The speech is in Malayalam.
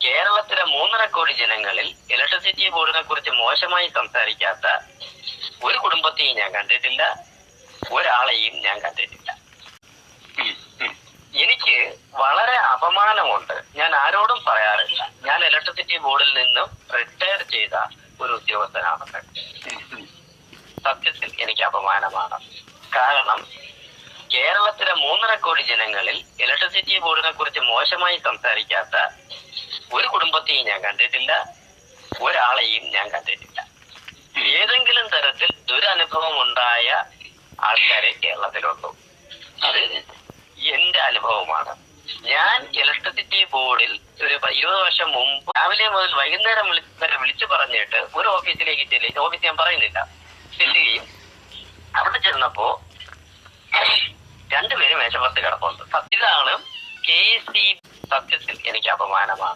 കേരളത്തിലെ 3.5 കോടി ജനങ്ങളിൽ ഇലക്ട്രിസിറ്റി ബോർഡിനെ കുറിച്ച് മോശമായി സംസാരിക്കാത്ത ഒരു കുടുംബത്തെയും ഞാൻ കണ്ടിട്ടില്ല, ഒരാളെയും ഞാൻ കണ്ടിട്ടില്ല. എനിക്ക് വളരെ അപമാനമുണ്ട്. ഞാൻ ആരോടും പറയാറില്ല. ഞാൻ ഇലക്ട്രിസിറ്റി ബോർഡിൽ നിന്നും റിട്ടയർ ചെയ്ത ഒരു ഉദ്യോഗസ്ഥനാണെന്ന്. സത്യത്തിൽ എനിക്ക് അപമാനമാണ്. കാരണം കേരളത്തിലെ 3.5 കോടി ജനങ്ങളിൽ ഇലക്ട്രിസിറ്റി ബോർഡിനെ കുറിച്ച് മോശമായി സംസാരിക്കാത്ത ഒരു കുടുംബത്തെയും ഞാൻ കണ്ടിട്ടില്ല, ഒരാളെയും ഞാൻ കണ്ടിട്ടില്ല. ഏതെങ്കിലും തരത്തിൽ ദുരനുഭവം ഉണ്ടായ ആൾക്കാരെ കേരളത്തിലുള്ളൂ. അത് എന്റെ അനുഭവമാണ്. ഞാൻ ഇലക്ട്രിസിറ്റി ബോർഡിൽ ഒരു 20 വർഷം മുമ്പ് രാവിലെ മുതൽ വൈകുന്നേരം വരെ വിളിച്ചു പറഞ്ഞിട്ട് ഒരു ഓഫീസിലേക്ക് ചെല്ലുകയും, ഓഫീസ് ഞാൻ പറയുന്നില്ല, ചെല്ലുകയും അവിടെ ചെന്നപ്പോ 2 പേര് മേശപ്പുറത്ത് കിടപ്പുണ്ട്. ഇതാണ് KEC. സത്യത്തിൽ എനിക്ക് അപമാനമാണ്.